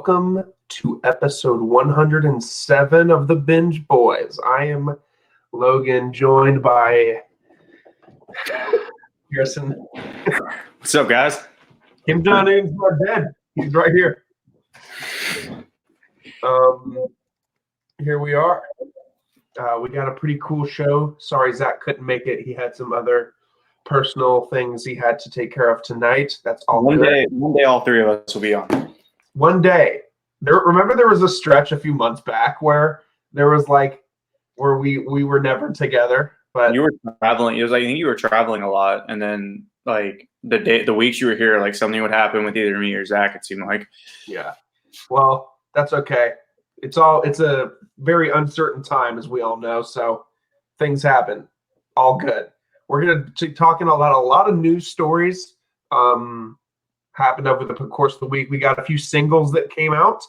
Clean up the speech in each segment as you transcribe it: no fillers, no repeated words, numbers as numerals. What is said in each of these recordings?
welcome to episode 107 of the Binge Boys. I am Logan, joined by Pearson. What's up, guys? Kim Jong Un's not dead. He's right here. Here we are. We got a pretty cool show. Sorry, Zach couldn't make it. He had some other personal things he had to take care of tonight. That's all. One day, all three of us will be on. One day. Remember there was a stretch a few months back where there was where we were never together. But you were traveling. It was like I think you were traveling a lot, and then the weeks you were here, something would happen with either me or Zach. It seemed like. Yeah. Well, that's okay. It's a very uncertain time, as we all know. So things happen. All good. We're going to be talking about a lot of news stories happened over the course of the week. We got a few singles that came out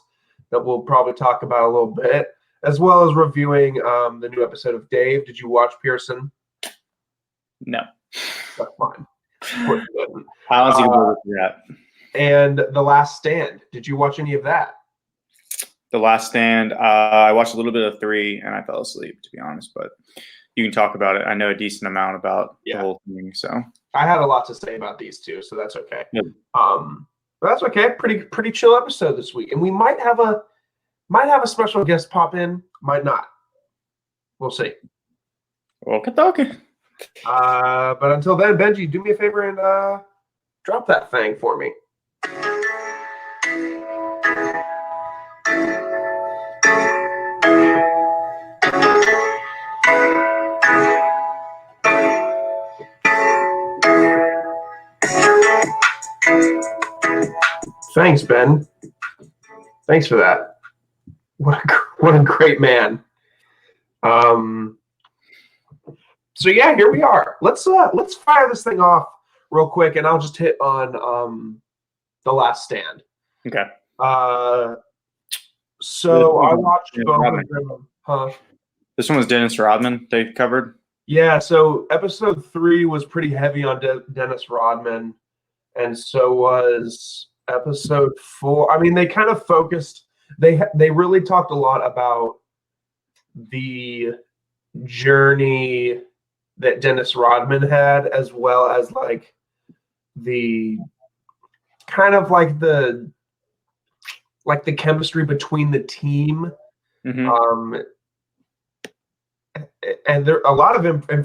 that we'll probably talk about a little bit, as well as reviewing the new episode of Dave. Did you watch Pearson? No. That's fine. I don't see that. And The Last Stand. Did you watch any of that? The Last Stand. I watched a little bit of 3, and I fell asleep, to be honest. But you can talk about it. I know a decent amount about the whole thing. So I had a lot to say about these two, so that's okay. Yep. But that's okay. Pretty chill episode this week, and we might have a special guest pop in. Might not. We'll see. Okay, talking. But until then, Benji, do me a favor and drop that thing for me. Thanks, Ben. Thanks for that. What a great man. So yeah, here we are. Let's fire this thing off real quick, and I'll just hit on The Last Stand. Okay. So I watched both of them. Huh? This one was Dennis Rodman they covered. Yeah. So episode 3 was pretty heavy on Dennis Rodman, and so was episode 4. I mean, they kind of focused. They really talked a lot about the journey that Dennis Rodman had, as well as the kind of the chemistry between the team. Mm-hmm. And there a lot of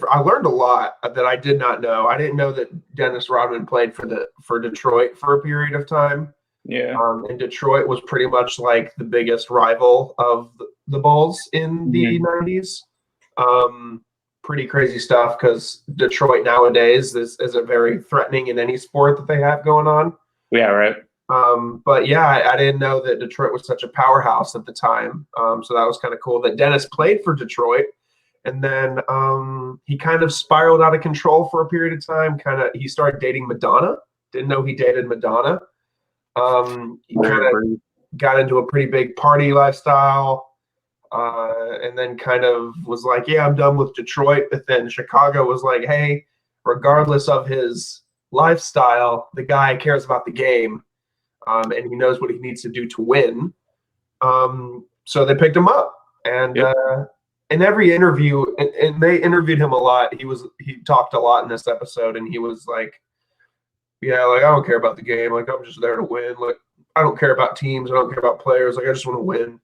I learned a lot that I did not know. I didn't know that Dennis Rodman played for Detroit for a period of time. Yeah. And Detroit was pretty much the biggest rival of the Bulls in the 90s. Pretty crazy stuff because Detroit nowadays is very threatening in any sport that they have going on. Yeah, right. But yeah, I didn't know that Detroit was such a powerhouse at the time. So that was kind of cool that Dennis played for Detroit. And then he kind of spiraled out of control for a period of time. He started dating Madonna. Didn't know he dated Madonna. He kind of got into a pretty big party lifestyle. And then kind of was like, yeah, I'm done with Detroit. But then Chicago was like, hey, regardless of his lifestyle, the guy cares about the game. And he knows what he needs to do to win. So they picked him up. And in every interview, and they interviewed him a lot, he talked a lot in this episode, and he was like, yeah, I don't care about the game. I'm just there to win. I don't care about teams. I don't care about players. I just want to win.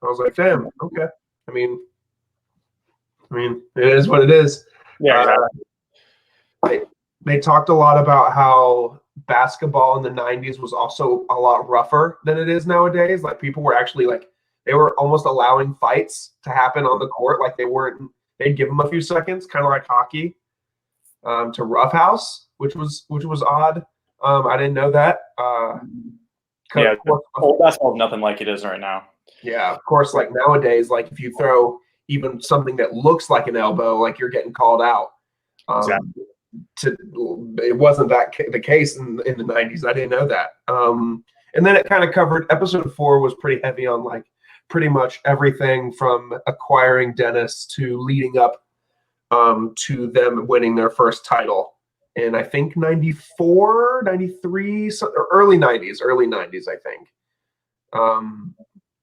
I was like, damn, okay. I mean, it is what it is. Yeah. They talked a lot about how basketball in the 90s was also a lot rougher than it is nowadays. People were actually they were almost allowing fights to happen on the court. They'd give them a few seconds, kind of like hockey, to roughhouse, which was odd. I didn't know that. Old basketball is nothing like it is right now. Yeah, of course. Nowadays, if you throw even something that looks like an elbow, you're getting called out. Exactly. It wasn't the case in the 90s. I didn't know that. And then it kind of covered episode 4 was pretty heavy on pretty much everything from acquiring Dennis to leading up to them winning their first title in I think 94, 93, early 90s, I think.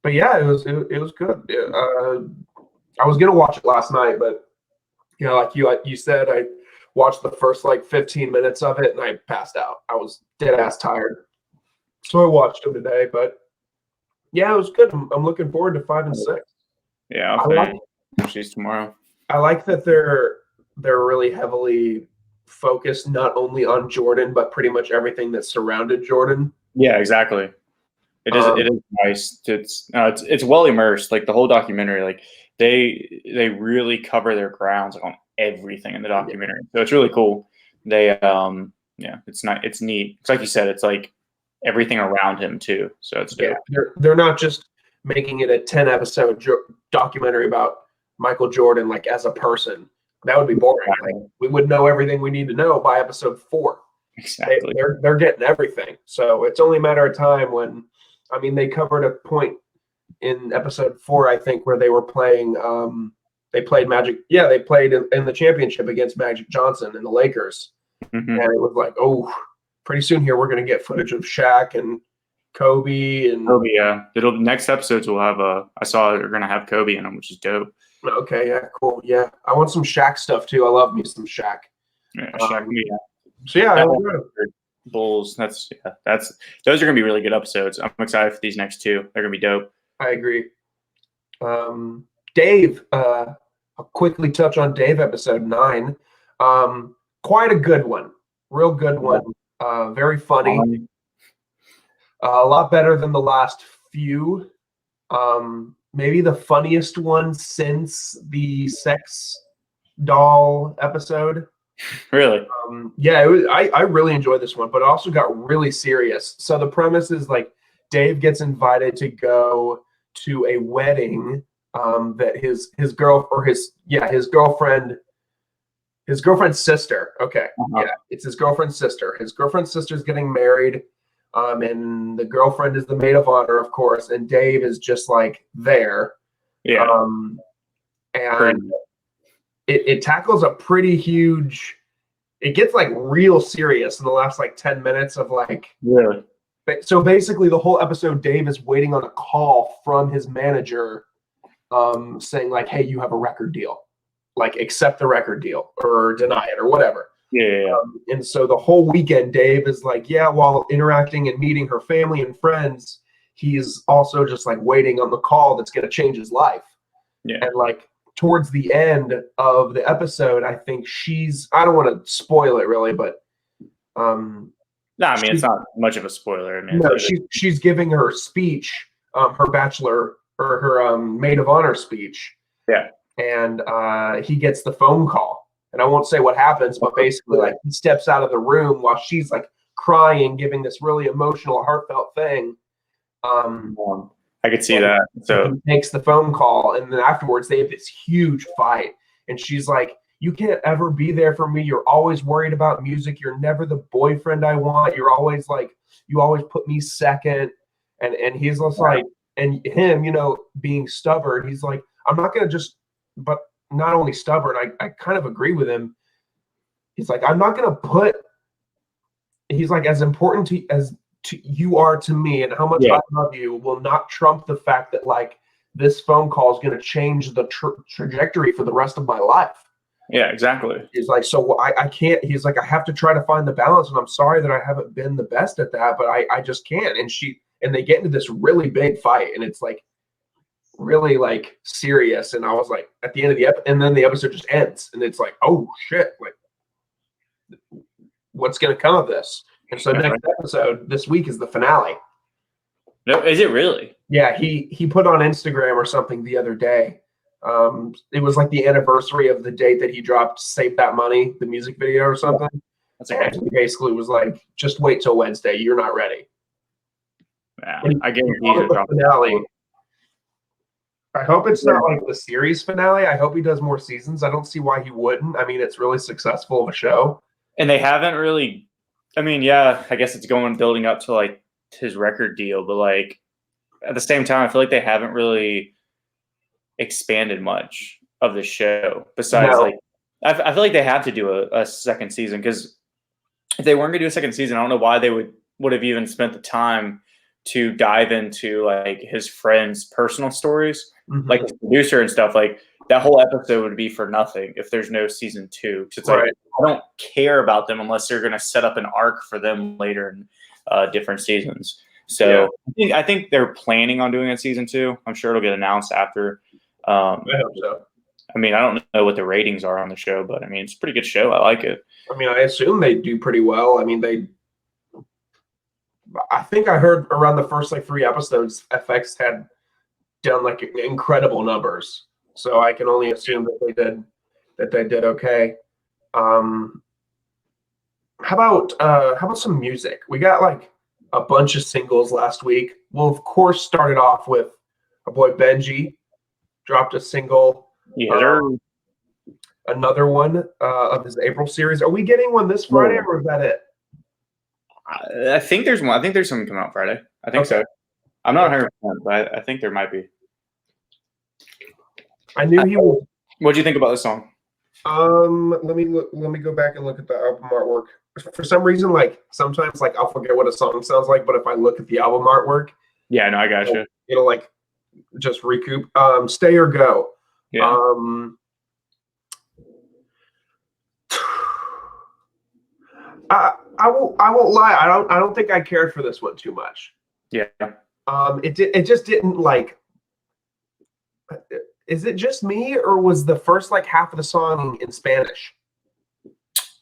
But yeah, it was good. I was gonna watch it last night, but like you said, I watched the first like 15 minutes of it and I passed out. I was dead ass tired, so I watched them today. But yeah, it was good. I'm looking forward to 5 and 6. Yeah, I'll finish these tomorrow. I like that they're really heavily focused not only on Jordan but pretty much everything that surrounded Jordan. Yeah, exactly. It is nice. It's well immersed. Like the whole documentary, like they really cover their grounds on everything in the documentary. So it's really cool. They it's not it's neat. It's like you said, it's like everything around him too. So it's dope. Yeah, they're not just making it a 10-episode documentary about Michael Jordan like as a person. That would be boring. Like, we would know everything we need to know by episode 4. Exactly. They're getting everything. So it's only a matter of time when, I mean, they covered a point in episode 4, I think, where they were playing. They played Magic. Yeah, they played in the championship against Magic Johnson and the Lakers, and it was like, oh, pretty soon here we're going to get footage of Shaq and Kobe and Kobe. Yeah, next episodes will have I saw they're going to have Kobe in them, which is dope. Okay, yeah, cool. Yeah, I want some Shaq stuff too. I love me some Shaq. Yeah, Shaq. So yeah, Bulls. Those are gonna be really good episodes. I'm excited for these next 2. They're gonna be dope. I agree. Dave, I'll quickly touch on Dave episode 9. Quite a good one, real good one. Very funny. A lot better than the last few. Maybe the funniest one since the sex doll episode. Really? Yeah, I really enjoyed this one, but it also got really serious. So the premise is like Dave gets invited to go to a wedding that his girlfriend's sister. Okay, yeah, it's his girlfriend's sister. His girlfriend's sister's getting married, and the girlfriend is the maid of honor, of course, and Dave is just like there. Yeah. And it tackles a pretty huge. It gets like real serious in the last like 10 minutes of like. Really? So basically, the whole episode, Dave is waiting on a call from his manager, saying like, "Hey, you have a record deal, like accept the record deal or deny it or whatever." Yeah. And so the whole weekend, Dave is like, yeah, while interacting and meeting her family and friends, he's also just like waiting on the call that's going to change his life. Yeah. And like towards the end of the episode, I think I don't want to spoil it really, but no, I mean, it's not much of a spoiler. I mean, no, she's giving her speech, her bachelor or her maid of honor speech. Yeah. And he gets the phone call. And I won't say what happens, but basically, like, he steps out of the room while she's like crying, giving this really emotional, heartfelt thing. I could see that. So he makes the phone call, and then afterwards, they have this huge fight. And she's like, "You can't ever be there for me. You're always worried about music. You're never the boyfriend I want. You're always like, you always put me second." And he's just like, and him, being stubborn, he's like, "I'm not gonna just," but. Not only stubborn, I kind of agree with him. He's like, I'm not going to put. He's like, as important as you are to me, and how much I love you will not trump the fact that like this phone call is going to change the trajectory for the rest of my life. Yeah, exactly. He's like, so I can't. He's like, I have to try to find the balance, and I'm sorry that I haven't been the best at that, but I just can't. And they get into this really big fight, and it's like. Really like serious, and I was like at the end of the and then the episode just ends, and it's like, oh shit, like what's gonna come of this? And so next episode this week is the finale. No, is it really? Yeah, he put on Instagram or something the other day. It was like the anniversary of the date that he dropped "Save That Money," the music video or something. And he basically was like, just wait till Wednesday, you're not ready. Yeah, I guarantee the finale. I hope it's not like the series finale. I hope he does more seasons. I don't see why he wouldn't. I mean, it's really successful of a show. And they haven't really, I mean, yeah, I guess it's building up to like his record deal, but like at the same time, I feel like they haven't really expanded much of the show besides like, I feel like they have to do a second season, because if they weren't going to do a second season, I don't know why they would have even spent the time to dive into like his friends' personal stories, Mhm. like his producer and stuff. Like that whole episode would be for nothing if there's no season 2. It's like I don't care about them unless they're going to set up an arc for them later in different seasons. So I think they're planning on doing a season 2. I'm sure it'll get announced after. I hope so. I mean, I don't know what the ratings are on the show, but I mean, it's a pretty good show. I like it. I mean, I assume they do pretty well. I mean, I think I heard around the first like 3 episodes, FX had done like incredible numbers. So I can only assume that they did okay. How about some music? We got like a bunch of singles last week. Well, of course, started off with our boy Benji dropped a single. Yeah, another one of his April series. Are we getting one this Friday, or is that it? I think there's one. I think there's something coming out Friday. I think so. I'm not 100%, but I think there might be. I knew he was. What do you think about this song? Let me go back and look at the album artwork. For some reason, like sometimes, like I'll forget what a song sounds like, but if I look at the album artwork, yeah, no, I got you. It'll like just recoup. Stay or Go. Yeah. I won't lie. I don't think I cared for this one too much. Yeah. It just didn't like. Is it just me, or was the first like half of the song in Spanish?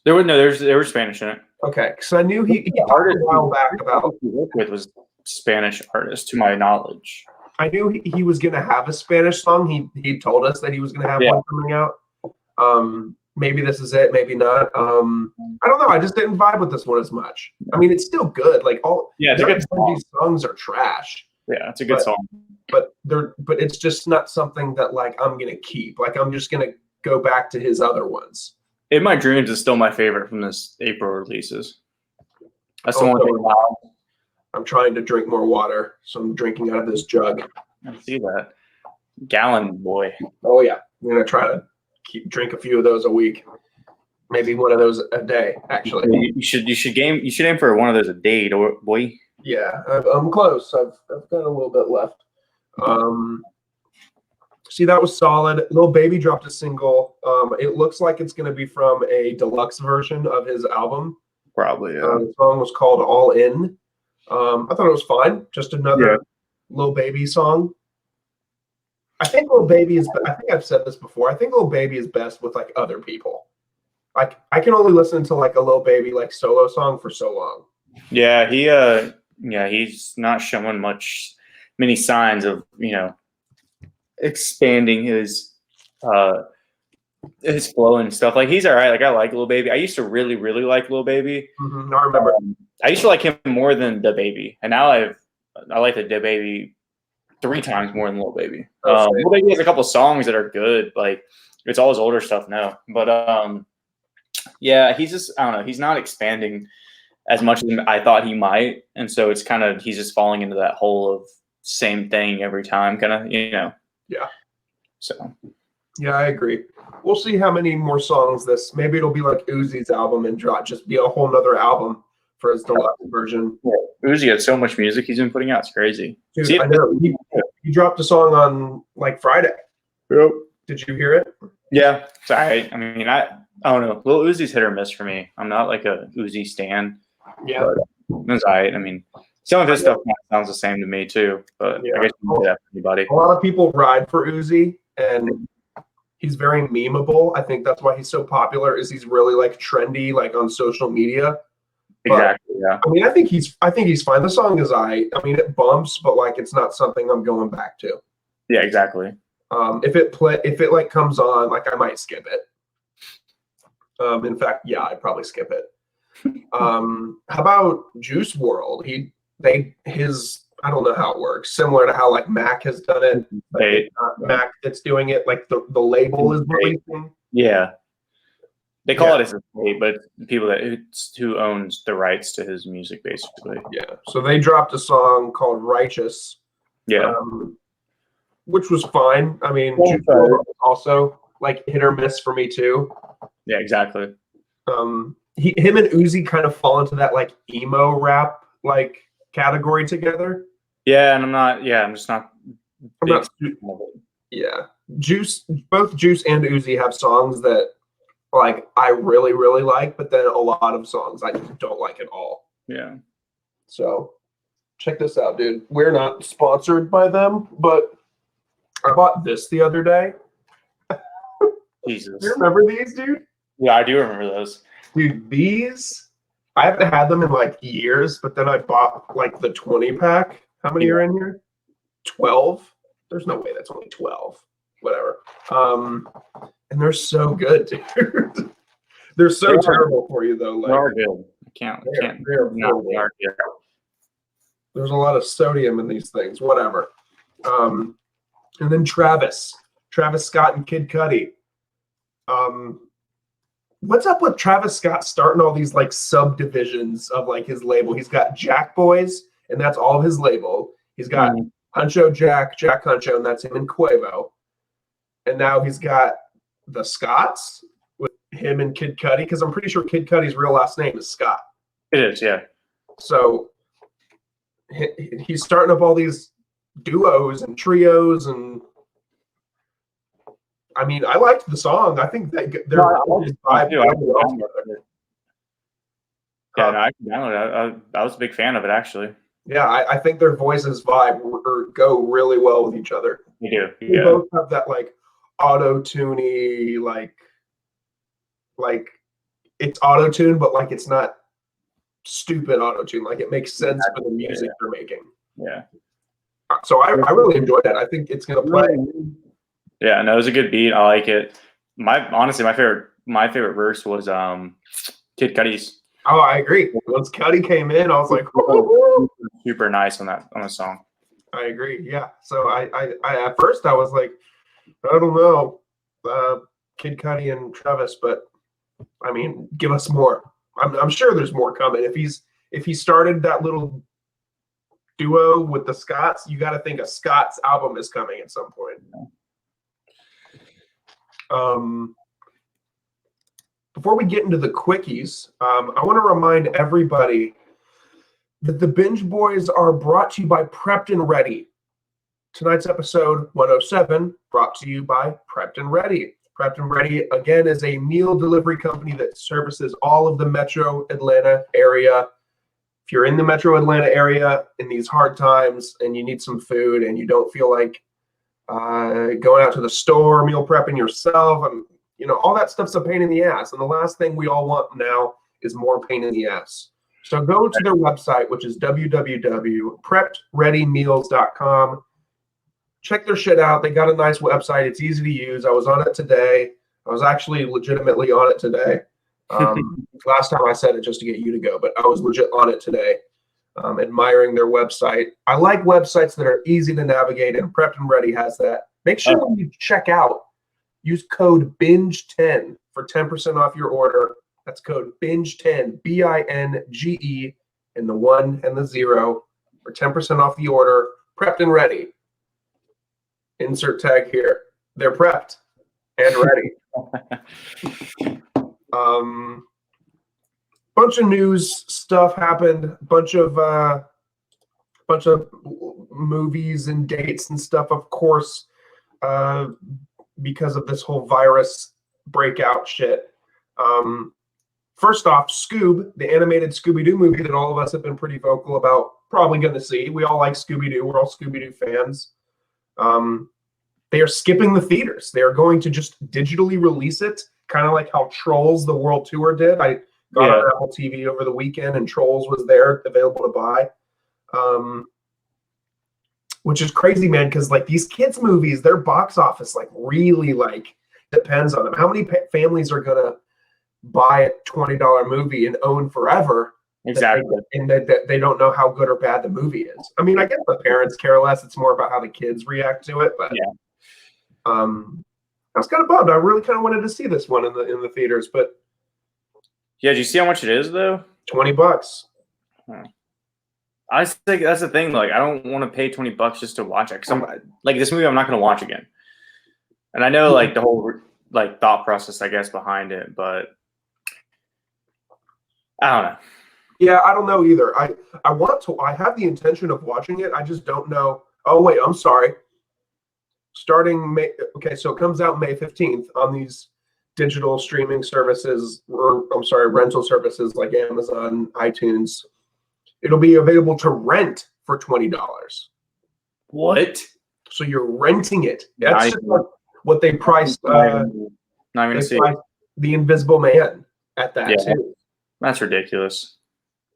There was Spanish in it. Okay, because I knew he talked a while back about he worked with was Spanish artist, to my knowledge. I knew he was gonna have a Spanish song. He told us that he was gonna have one coming out. Maybe this is it, maybe not. I don't know. I just didn't vibe with this one as much. I mean, it's still good. Like it's a good song. These songs are trash. Yeah, it's a good song. But it's just not something that like I'm gonna keep. Like I'm just gonna go back to his other ones. In My Dreams is still my favorite from this April releases. That's the one thing about. I'm trying to drink more water, so I'm drinking out of this jug. I see that. Gallon boy. Oh yeah, I'm gonna try to drink a few of those a week. Maybe one of those a day, actually. You should aim for one of those a day, boy. Yeah, I'm close. I've got a little bit left. See, that was solid. Lil Baby dropped a single. It looks like it's going to be from a deluxe version of his album. Probably, yeah. The song was called All In. I thought it was fine. Just another Lil Baby song. I think Lil Baby is. I think I've said this before. I think Lil Baby is best with like other people. Like I can only listen to like a Lil Baby like solo song for so long. Yeah, he's not showing many signs of expanding his flow and stuff. Like he's all right. Like I like Lil Baby. I used to really, really like Lil Baby. Mm-hmm. I remember. I used to like him more than Da Baby, and now I like the Da Baby 3 times more than Lil Baby. Lil Baby has a couple songs that are good. Like it's all his older stuff now, but yeah, he's just I don't know. He's not expanding as much as I thought he might, and so it's kind of he's just falling into that hole of same thing every time, kind of Yeah. So. Yeah, I agree. We'll see how many more songs this. Maybe it'll be like Uzi's album and just be a whole nother album for his deluxe version. Yeah. Uzi has so much music he's been putting out. It's crazy. Dude, I know. He dropped a song on like Friday. Yep. Did you hear it? Yeah. Sorry. I mean, I don't know. Lil Uzi's hit or miss for me. I'm not like a Uzi stan. Yeah. That's all right. I mean, some of his stuff sounds the same to me too, but I guess you can do that for anybody. A lot of people ride for Uzi, and he's very memeable. I think that's why he's so popular. Is he's really like trendy, like on social media. Exactly. Yeah. I mean, I think he's fine. The song is I mean, it bumps, but like it's not something I'm going back to. Yeah. Exactly. If it like comes on, like I might skip it. In fact, yeah, I'd probably skip it. How about Juice WRLD? I don't know how it works. Similar to how like Mac has done it. Like it's not Mac that's doing it. Like the label is releasing. Yeah. They call it his estate, but people who owns the rights to his music, basically. Yeah. So they dropped a song called Righteous. Yeah. Which was fine. I mean, Juice WRLD also like hit or miss for me too. Yeah, exactly. Him and Uzi kind of fall into that like emo rap like category together. Yeah, and I'm just not. I'm not. Yeah, both Juice and Uzi have songs that like I really really like, but then a lot of songs I just don't like at all. Yeah. So check this out, dude. We're not sponsored by them, but I bought this the other day. Jesus. You remember these, dude? Yeah, I do remember those. Dude, these I haven't had them in like years, but then I bought like the 20 pack. How many are in here? 12. There's no way that's only 12. Whatever. And they're so good, dude. They're so terrible for you though. Like, they are good. I can't. There's a lot of sodium in these things. Whatever. And then Travis Scott and Kid Cudi. What's up with Travis Scott starting all these like subdivisions of like his label? He's got Jack Boys, and that's all his label. He's got Huncho Jack Huncho, and that's him and Quavo. And now he's got the Scotts with him and Kid Cudi, because I'm pretty sure Kid Cudi's real last name is Scott. It is, yeah. So he's starting up all these duos and trios, and I mean, I liked the song. I think that they're I can download it. I was a big fan of it, actually. Yeah, I think their voices vibe or go really well with each other. They do. They both have that like auto-tuney, like it's auto-tune, but like it's not stupid auto-tune. Like it makes sense for the music they're making. Yeah. So I really enjoyed that. I think it's gonna play. Yeah, no, it was a good beat. I like it. Honestly, my favorite verse was Kid Cudi's. Oh, I agree. Once Cudi came in, I was like, super nice on the song. I agree. Yeah. So I at first I was like, I don't know, Kid Cudi and Travis, but I mean, give us more. I'm sure there's more coming. If he started that little duo with the Scotts, you got to think a Scotts album is coming at some point. Before we get into the quickies, I want to remind everybody that the Binge Boys are brought to you by Prepped and Ready. Tonight's episode 107 brought to you by Prepped and Ready. Prepped and Ready, again, is a meal delivery company that services all of the Metro Atlanta area. If you're in the Metro Atlanta area in these hard times and you need some food and you don't feel like going out to the store, meal prepping yourself, and all that stuff's a pain in the ass. And the last thing we all want now is more pain in the ass. So go to their website, which is www.preppedreadymeals.com. Check their shit out. They got a nice website. It's easy to use. I was on it today. I was actually legitimately on it today. Last time I said it just to get you to go, but I was legit on it today. Admiring their website. I like websites that are easy to navigate, and Prepped and Ready has that. Make sure when you check out, use code BINGE10 for 10% off your order. That's code BINGE10, BINGE, and the 1 and the 0 for 10% off the order. Prepped and Ready. Insert tag here. They're prepped and ready. Bunch of news stuff happened. Bunch of movies and dates and stuff. Of course, because of this whole virus breakout shit. First off, Scoob, the animated Scooby-Doo movie that all of us have been pretty vocal about probably going to see. We all like Scooby-Doo. We're all Scooby-Doo fans. They are skipping the theaters. They are going to just digitally release it, kind of like how Trolls the World Tour did. I got on Apple TV over the weekend, and Trolls was there available to buy, which is crazy, man, because like these kids' movies, their box office like really like depends on them. How many families are going to buy a $20 movie and own forever? Exactly. And that they don't know how good or bad the movie is. I mean, I guess the parents care less. It's more about how the kids react to it. But I was kind of bummed. I really kind of wanted to see this one in the theaters, but yeah, did you see how much it is though? $20. I think that's the thing. Like, I don't want to pay $20 just to watch it. Like this movie, I'm not going to watch again. And I know like the whole like thought process, I guess, behind it, but I don't know. Yeah, I don't know either. I want to. I have the intention of watching it. I just don't know. Oh wait, I'm sorry. Starting May. Okay, so it comes out May 15th on these digital streaming services, or I'm sorry, rental services like Amazon, iTunes. It'll be available to rent for $20. What? So you're renting it. That's Not just like what they priced. not gonna They see. priced The Invisible Man at that Yeah. too, That's ridiculous.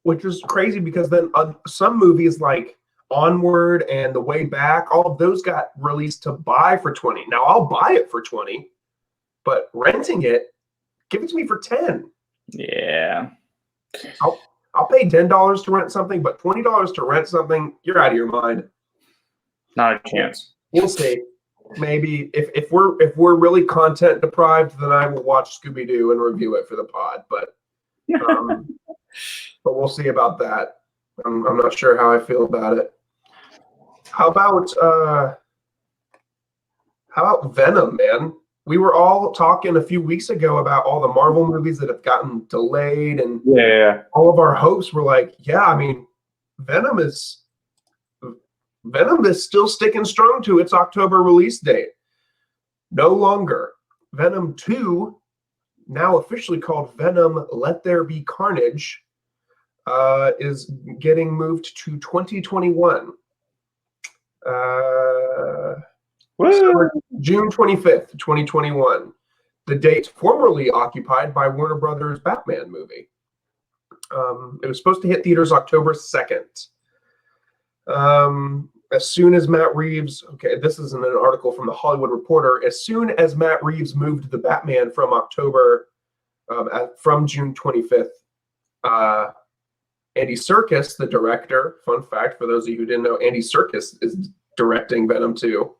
which is crazy because then some movies like Onward and The Way Back, all of those got released to buy for 20. Now I'll buy it for 20, but renting it, give it to me for 10. Yeah. I'll pay $10 to rent something, but $20 to rent something, you're out of your mind. Not a chance. We'll see. Maybe if we're really content deprived, then I will watch Scooby-Doo and review it for the pod. But we'll see about that. I'm not sure how I feel about it. How about Venom, man? We were all talking a few weeks ago about all the Marvel movies that have gotten delayed, and all of our hopes were like, yeah, I mean, Venom is still sticking strong to its October release date. No longer. Venom 2, now officially called Venom Let There Be Carnage, is getting moved to 2021. June 25th, 2021. The date formerly occupied by Warner Brothers' Batman movie. It was supposed to hit theaters October 2nd. As soon as Matt Reeves, okay, this is in an article from the Hollywood Reporter. As soon as Matt Reeves moved the Batman from June 25th, Andy Serkis, the director, fun fact for those of you who didn't know, Andy Serkis is directing Venom 2.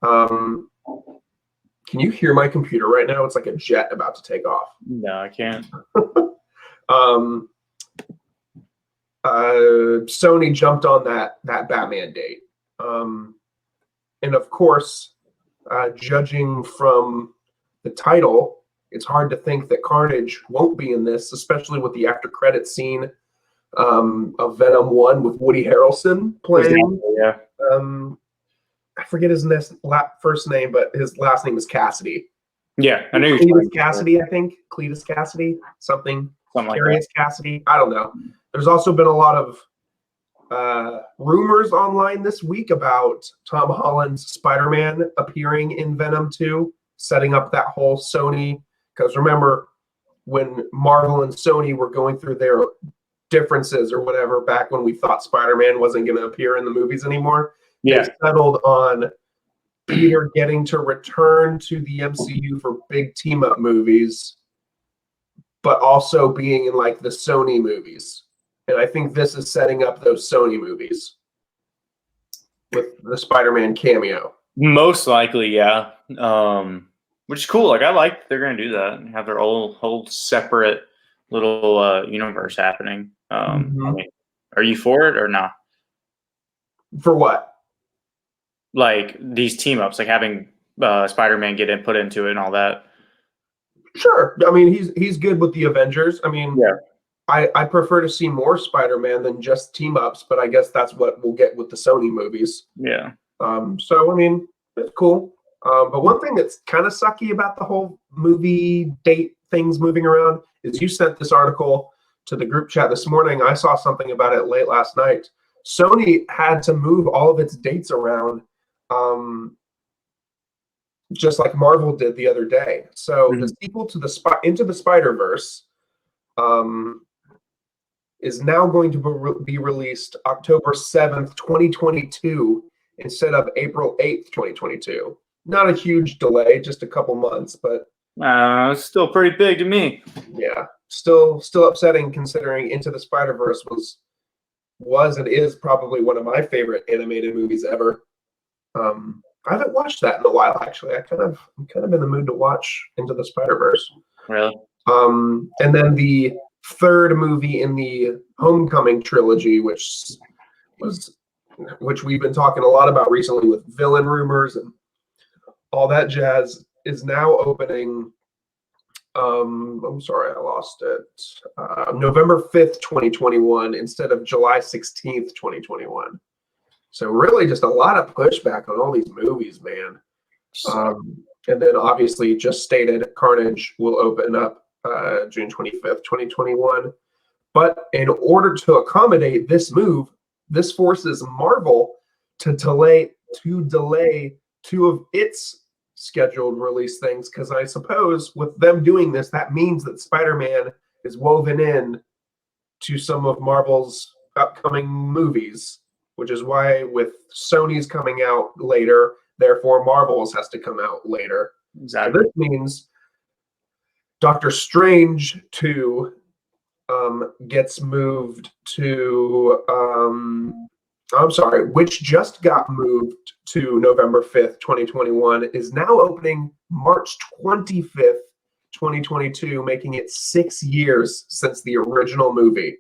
Can you hear my computer right now? It's like a jet about to take off. No, I can't. Sony jumped on that Batman date. And of course, judging from the title, it's hard to think that Carnage won't be in this, especially with the after credit scene of Venom 1 with Woody Harrelson playing. Yeah. I forget his first name, but his last name is Cassidy. Yeah, I know Cletus Cassidy, I think. Cletus Cassidy, something like that. Cassidy. I don't know. There's also been a lot of rumors online this week about Tom Holland's Spider-Man appearing in Venom 2, setting up that whole Sony. Because remember, when Marvel and Sony were going through their differences or whatever, back when we thought Spider-Man wasn't going to appear in the movies anymore, they settled on Peter getting to return to the MCU for big team-up movies, but also being in like the Sony movies. And I think this is setting up those Sony movies with the Spider-Man cameo. Most likely, yeah. Which is cool. Like, I like they're going to do that and have their whole separate little universe happening. I mean, are you for it or not? For what? Like these team ups, like having Spider-Man get put into it and all that. Sure. I mean, he's good with the Avengers. I mean, yeah. I prefer to see more Spider-Man than just team ups, but I guess that's what we'll get with the Sony movies. Yeah. So I mean, it's cool. But one thing that's kind of sucky about the whole movie date things moving around is you sent this article to the group chat this morning. I saw something about it late last night. Sony had to move all of its dates around, just like Marvel did the other day. So the sequel to Into the Spider-Verse is now going to be released October 7th, 2022, instead of April 8th, 2022. Not a huge delay, just a couple months, but it's still pretty big to me. Yeah, still upsetting considering Into the Spider-Verse was and is probably one of my favorite animated movies ever. I haven't watched that in a while, actually. I'm kind of in the mood to watch Into the Spider-Verse. Really? And then the third movie in the Homecoming trilogy, which we've been talking a lot about recently with villain rumors and all that jazz, is now opening I'm sorry, I lost it. November 5th, 2021, instead of July 16th, 2021. So really just a lot of pushback on all these movies, man. And then obviously just stated Carnage will open up June 25th, 2021. But in order to accommodate this move, this forces Marvel to delay two of its scheduled release things, because I suppose with them doing this, that means that Spider-Man is woven in to some of Marvel's upcoming movies, which is why with Sony's coming out later, therefore Marvel's has to come out later. Exactly. So this means Doctor Strange 2 gets moved to I'm sorry, which just got moved to November 5th, 2021, is now opening March 25th, 2022, making it 6 years since the original movie,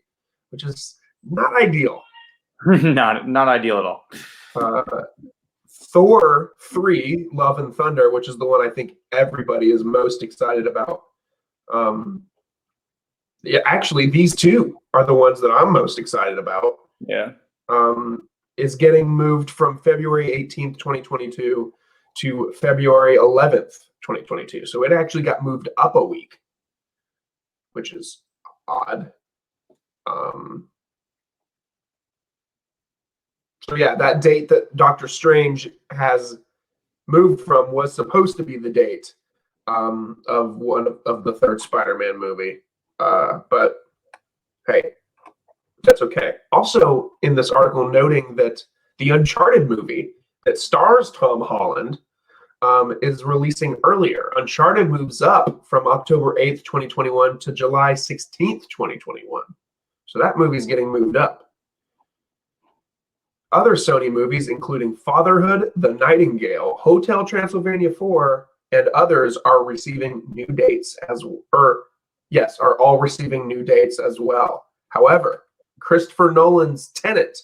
which is not ideal. not ideal at all. Thor 3, Love and Thunder, which is the one I think everybody is most excited about. Yeah, actually, these two are the ones that I'm most excited about. Yeah. Is getting moved from February 18th, 2022 to February 11th, 2022. So it actually got moved up a week, which is odd. So yeah, that date that Doctor Strange has moved from was supposed to be the date of one of the third Spider-Man movie. But hey, that's okay. Also, in this article, noting that the Uncharted movie that stars Tom Holland is releasing earlier. Uncharted moves up from October 8th, 2021 to July 16th, 2021. So that movie's getting moved up. Other Sony movies, including Fatherhood, The Nightingale, Hotel Transylvania 4, and others are receiving new dates are all receiving new dates as well. However, Christopher Nolan's Tenet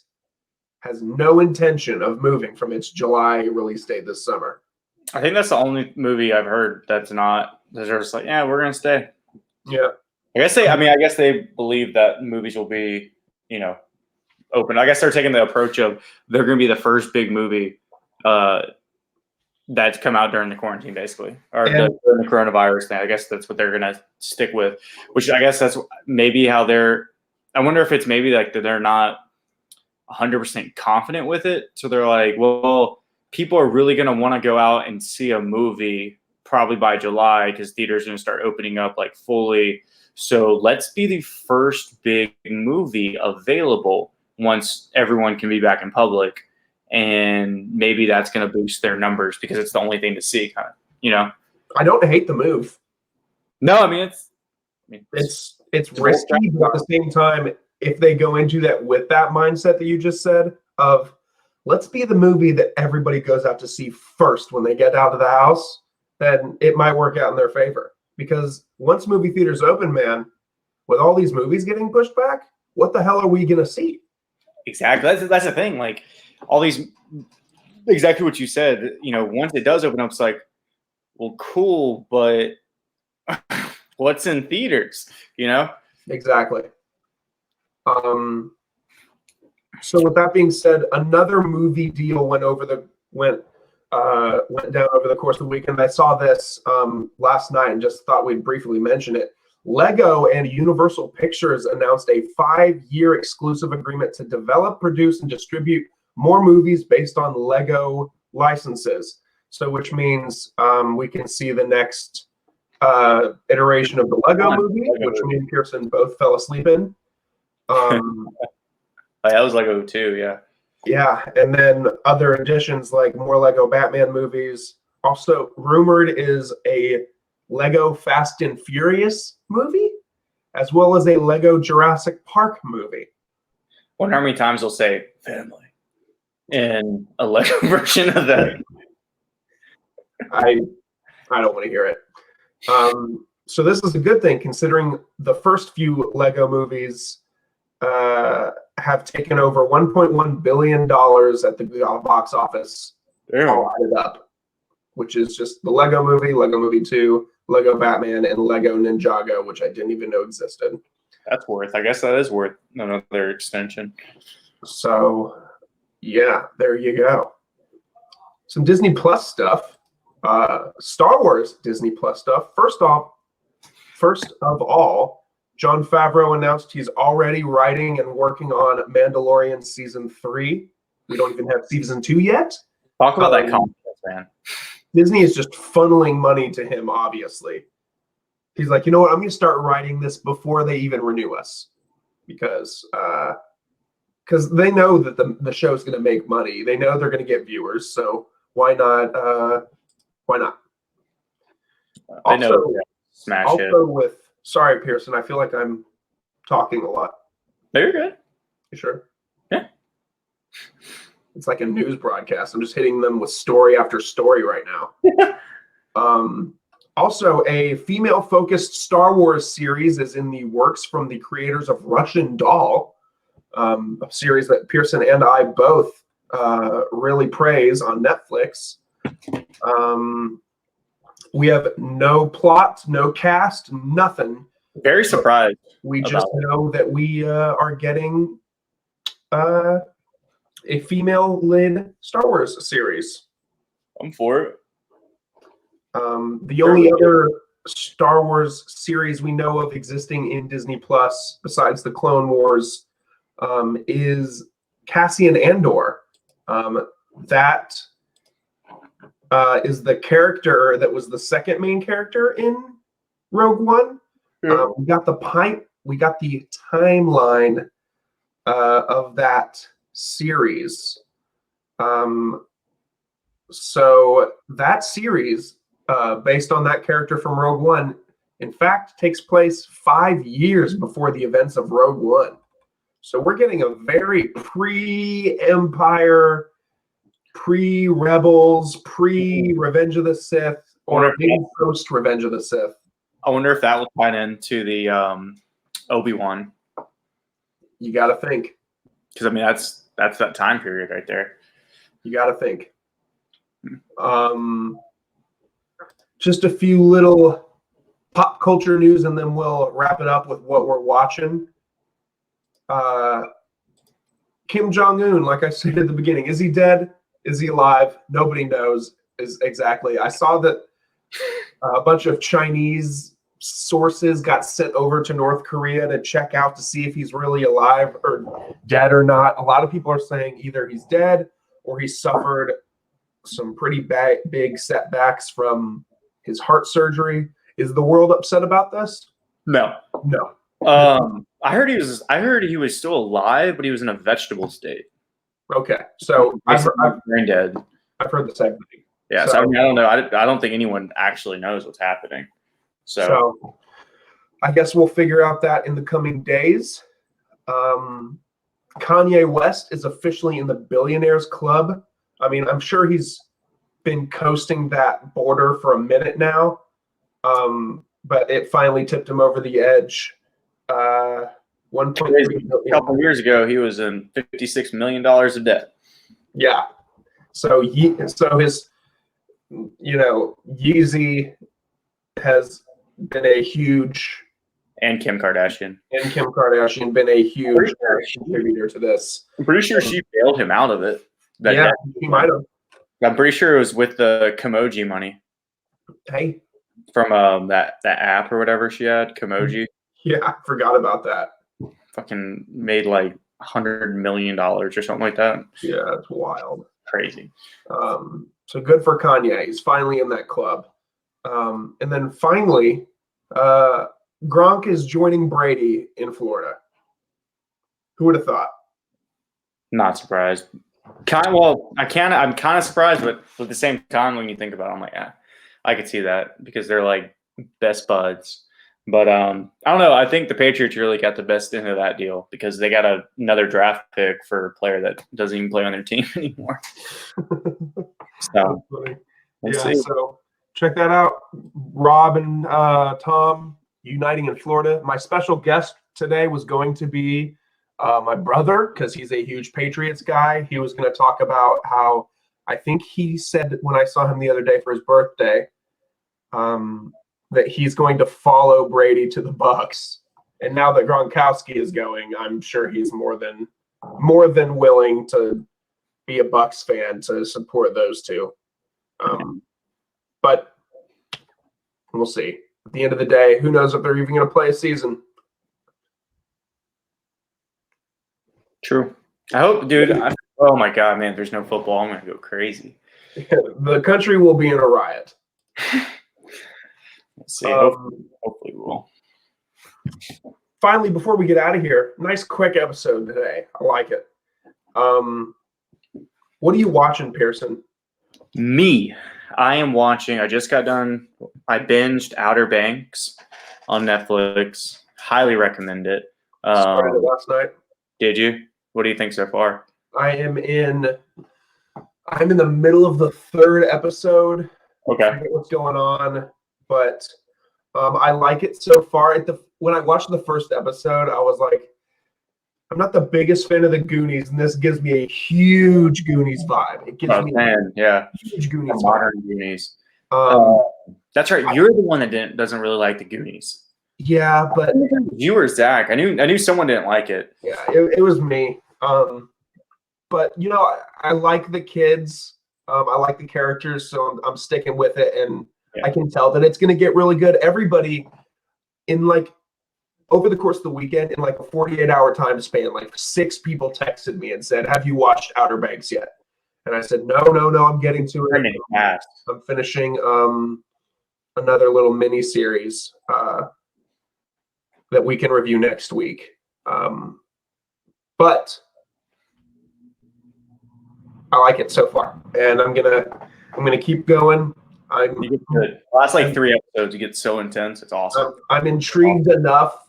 has no intention of moving from its July release date this summer. I think that's the only movie I've heard that's not. They're just like, yeah, we're gonna stay. Yeah, I guess they believe that movies will be, open. I guess they're taking the approach of they're gonna be the first big movie that's come out during the quarantine, basically, or during the coronavirus thing. I guess that's what they're gonna stick with. Which I guess that's maybe how they're. I wonder if it's maybe like that they're not 100% confident with it. So they're like, well, people are really going to want to go out and see a movie probably by July because theaters are going to start opening up like fully. So let's be the first big movie available once everyone can be back in public. And maybe that's going to boost their numbers because it's the only thing to see, kind of, I don't hate the move. No, I mean, it's risky, but at the same time, if they go into that with that mindset that you just said of let's be the movie that everybody goes out to see first when they get out of the house, then it might work out in their favor. Because once movie theaters open, man, with all these movies getting pushed back, what the hell are we going to see? Exactly. That's the thing. Like all these, exactly what you said, once it does open up, it's like, well, cool, but what's in theaters, Exactly. So with that being said, another movie deal went down over the course of the weekend. I saw this last night and just thought we'd briefly mention it. Lego and Universal Pictures announced a 5-year exclusive agreement to develop, produce, and distribute more movies based on Lego licenses. So which means we can see the next iteration of the Lego movie, which me and Pearson both fell asleep in. That was Lego too, yeah. Yeah, and then other additions like more Lego Batman movies. Also, rumored is a Lego Fast and Furious movie, as well as a Lego Jurassic Park movie. Wonder how many times they'll say family in a Lego version of that. I don't want to hear it. So this is a good thing considering the first few Lego movies have taken over $1.1 billion at the box office. Damn. All added up. which is just the Lego Movie 2, Lego Batman, and Lego Ninjago, which I didn't even know existed. That's worth. I guess that is worth another extension. So, yeah, there you go. Some Disney Plus stuff. Star Wars Disney Plus stuff. First of all, Jon Favreau announced he's already writing and working on Mandalorian season 3. We don't even have season 2 yet. Talk about that content, man. Disney is just funneling money to him, obviously. He's like, you know what? I'm going to start writing this before they even renew us. Because they know that the show's going to make money. They know they're going to get viewers. So why not? Why not? I know. Smash it. Sorry, Pearson. I feel like I'm talking a lot. No, you're good. You sure? Yeah. It's like a news broadcast. I'm just hitting them with story after story right now. Also, a female-focused Star Wars series is in the works from the creators of Russian Doll, a series that Pearson and I both really praise on Netflix. We have no plot, no cast, nothing. Very surprised. We just know that we are getting a female-led Star Wars series. I'm for it. The only other Star Wars series we know of existing in Disney Plus, besides the Clone Wars, is Cassian Andor. That is the character that was the second main character in Rogue One. Yeah. We got the timeline of that series. So that series, based on that character from Rogue One, in fact, takes place 5 years before the events of Rogue One. So we're getting a very pre-Empire, pre-Rebels, pre-Revenge of the Sith, or maybe post-Revenge of the Sith. I wonder if that will tie into the Obi-Wan. You got to think. Because, I mean, that's that time period right there. You got to think. Just a few little pop culture news, and then we'll wrap it up with what we're watching. Kim Jong Un, like I said at the beginning, is he dead? Is he alive? Nobody knows exactly. I saw that a bunch of Chinese sources got sent over to North Korea to check out to see if he's really alive or dead or not. A lot of people are saying either he's dead or he suffered some pretty big setbacks from his heart surgery. Is the world upset about this? No. I heard he was still alive, but he was in a vegetable state. Okay, so I've brain dead. I've heard the same thing. Yeah, so I mean, I don't know. I don't think anyone actually knows what's happening. So I guess we'll figure out that in the coming days. Kanye West is officially in the Billionaires Club. I mean, I'm sure he's been coasting that border for a minute now, but it finally tipped him over the edge. 1.3 billion. A couple of years ago, he was in $56 million of debt. Yeah. So his, Yeezy has been a huge, and Kim Kardashian been a huge contributor to this. I'm pretty sure she bailed him out of it. He might have. I'm pretty sure it was with the Kimoji money. Hey. From that app or whatever she had, Kimoji. Yeah, I forgot about that. Fucking made like $100 million or something like that. Yeah, that's wild. Crazy. So good for Kanye. He's finally in that club. And then finally, Gronk is joining Brady in Florida. Who would have thought? Not surprised. I'm kind of surprised, but at the same time, when you think about it, I'm like, yeah, I could see that because they're like best buds. But I don't know. I think the Patriots really got the best end of that deal because they got another draft pick for a player that doesn't even play on their team anymore. So, so check that out. Rob and Tom uniting in Florida. My special guest today was going to be my brother because he's a huge Patriots guy. He was going to talk about how I think he said when I saw him the other day for his birthday, that he's going to follow Brady to the Bucs. And now that Gronkowski is going, I'm sure he's more than willing to be a Bucs fan to support those two. But we'll see. At the end of the day, who knows if they're even going to play a season? True. I hope, dude. Oh my God, man! If there's no football, I'm gonna go crazy. The country will be in a riot. Let's see. Hopefully we will. Finally, before we get out of here, nice quick episode today. I like it. What are you watching, Pearson? Me. I am watching. I just got done. I binged Outer Banks on Netflix. Highly recommend it. Started it last night. Did you? What do you think so far? I'm in the middle of the third episode. Okay. I forget what's going on, but I like it so far. When I watched the first episode, I was like, I'm not the biggest fan of the Goonies, and this gives me a huge Goonies vibe. It gives me a huge Goonies modern vibe. Goonies. That's right. You're the one that doesn't really like the Goonies. Yeah, but you or Zach. I knew someone didn't like it. Yeah, it was me. But I like the kids. I like the characters, so I'm sticking with it, and I can tell that it's going to get really good. Everybody over the course of the weekend, in like a 48-hour time span, like 6 people texted me and said, "Have you watched Outer Banks yet?" And I said, "No, I'm getting to it. I'm finishing another little mini series that we can review next week." But I like it so far, and I'm gonna keep going. You get good. The last 3 episodes, you get so intense. It's awesome. I'm intrigued enough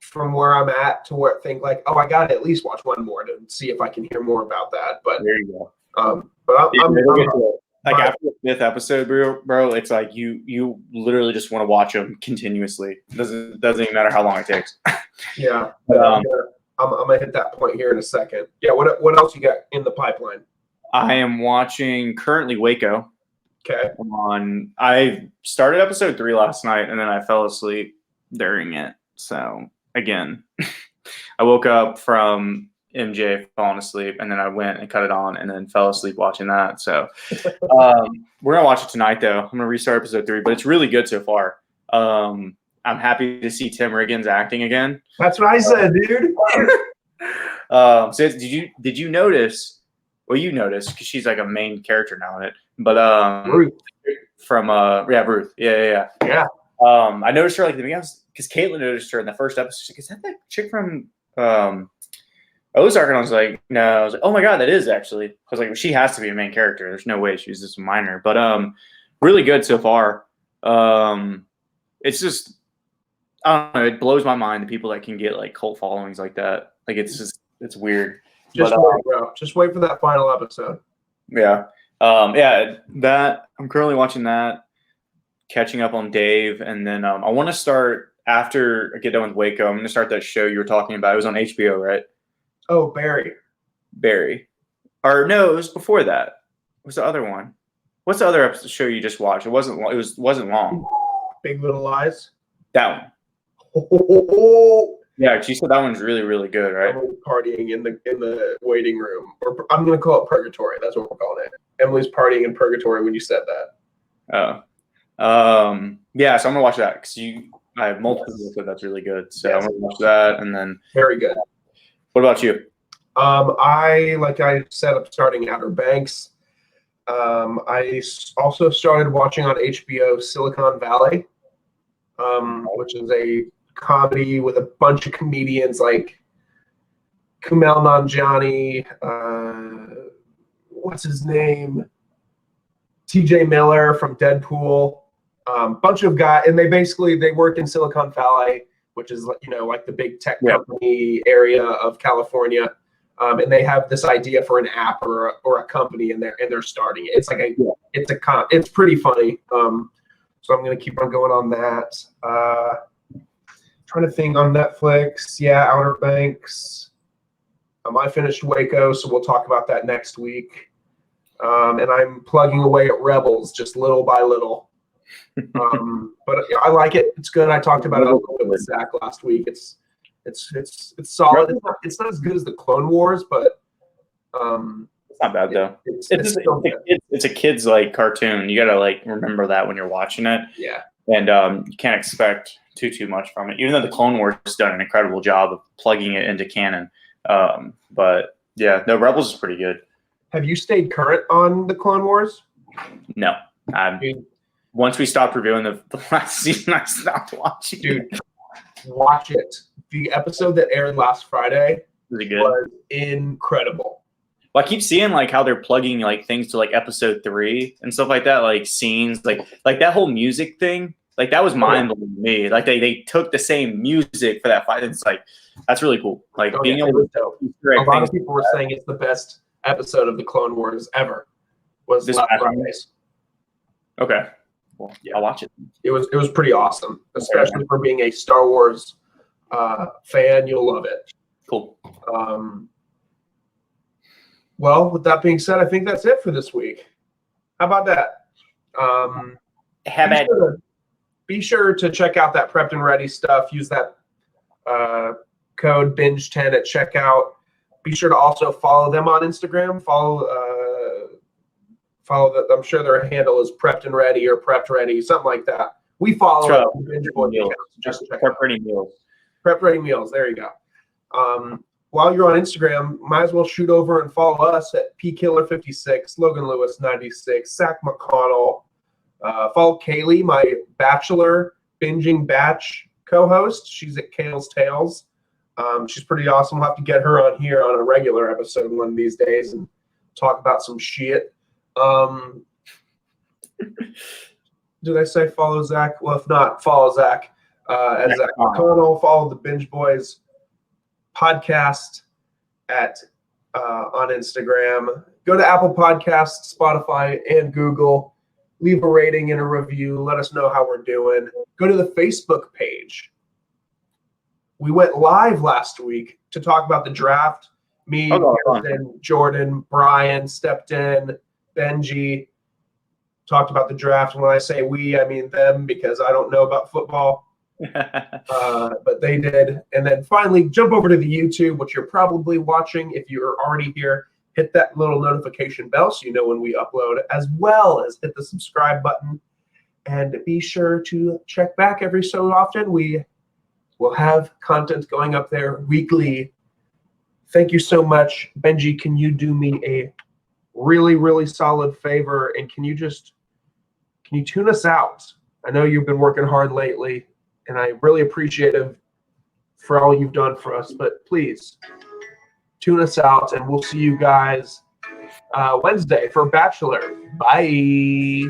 from where I'm at to where I think I gotta at least watch one more to see if I can hear more about that. But there you go. But after the 5th episode, bro, it's like you literally just want to watch them continuously. It doesn't even matter how long it takes. Yeah. I'm gonna hit that point here in a second. Yeah. What else you got in the pipeline? I am watching currently Waco. Okay. I started episode 3 last night, and then I fell asleep during it. So again, I woke up from MJ falling asleep, and then I went and cut it on, and then fell asleep watching that. So we're gonna watch it tonight, though. I'm gonna restart episode 3, but it's really good so far. I'm happy to see Tim Riggins acting again. That's what I said, dude. So did you notice? Well, you noticed because she's like a main character now in it. But Ruth from Ruth, yeah. I noticed her at the beginning because Caitlin noticed her in the first episode. She's like, "Is that chick from Ozark?" And I was like, "No." I was like, "Oh my God, that is actually." I was like, "She has to be a main character. There's no way she's just a minor." But really good so far. It's just I don't know. It blows my mind the people that can get cult followings like that. It's weird. Just wait, bro. Just wait for that final episode. Yeah. That I'm currently watching that, catching up on Dave, and then I want to start after I get done with Waco. I'm going to start that show you were talking about. It was on HBO, right? Oh, Barry. Or no, it was before that. What's the other one? What's the other show you just watched? It wasn't long. Big Little Lies. That one. Oh. Yeah, she said that one's really, really good, right? Emily's partying in the waiting room, or I'm gonna call it purgatory. That's what we're calling it. Emily's partying in purgatory when you said that. Yeah. So I'm gonna watch that because I have multiple people said that's really good. So I'm gonna watch that, and then very good. What about you? I said, I'm starting Outer Banks. I also started watching on HBO Silicon Valley, which is a comedy with a bunch of comedians like Kumail Nanjiani, what's his name? TJ Miller from Deadpool, bunch of guys, and they work in Silicon Valley, which is like the big tech company area of California, and they have this idea for an app or a company, and they're starting it. It's pretty funny. So I'm gonna keep on going on that. Trying to think on Netflix. Yeah, Outer Banks. I finished Waco, so we'll talk about that next week. and I'm plugging away at Rebels just little by little. But I like it. It's good. I talked about it a little bit with Zach last week. It's solid. It's not as good as the Clone Wars, but it's not bad though. It's a kid's like cartoon. You gotta like remember that when you're watching it. Yeah. And you can't expect too much from it. Even though the Clone Wars has done an incredible job of plugging it into canon. But yeah, no, Rebels is pretty good. Have you stayed current on the Clone Wars? No. Once we stopped reviewing the last season, I stopped watching. Dude, watch it. The episode that aired last Friday was incredible. Well, I keep seeing like how they're plugging like things to like episode 3 and stuff like that, like scenes, like that whole music thing. Like that was mind-blowing to me. Like they took the same music for that fight. It's like that's really cool. Like being able to a lot of people were saying it's the best episode of the Clone Wars ever. Was this last Friday's. Okay. Well, yeah, I'll watch it. It was pretty awesome, especially for being a Star Wars fan. You'll love it. Cool. Well, with that being said, I think that's it for this week. How about that? Be sure to check out that Prepped and Ready stuff. Use that code Binge10 at checkout. Be sure to also follow them on Instagram. Follow that. I'm sure their handle is Prepped and Ready or Prepped Ready, something like that. We follow Binge Boy accounts. Just Prepped Ready Meals. Prepped Ready Meals. There you go. While you're on Instagram, might as well shoot over and follow us at PKiller56, Logan Lewis 96, Zach McConnell. Follow Kaylee, my Bachelor Binging Batch co-host. She's at Kale's Tales. She's pretty awesome. We'll have to get her on here on a regular episode one of these days and talk about some shit. Did I say follow Zach? Well, if not, follow Zach at Zach McConnell. Follow the Binge Boys podcast on Instagram. Go to Apple Podcasts, Spotify, and Google. Leave a rating and a review. Let us know how we're doing. Go to the Facebook page. We went live last week to talk about the draft. Me, Pearson, Jordan, Brian stepped in, Benji talked about the draft. When I say we, I mean them because I don't know about football. But they did. And then finally, jump over to the YouTube, which you're probably watching. If you're already here, hit that little notification bell so you know when we upload, as well as hit the subscribe button. And be sure to check back every so often. We will have content going up there weekly. Thank you so much. Benji, can you do me a really, really solid favor? And can you tune us out? I know you've been working hard lately, and I really appreciate it for all you've done for us. But please, tune us out, and we'll see you guys Wednesday for Bachelor. Bye.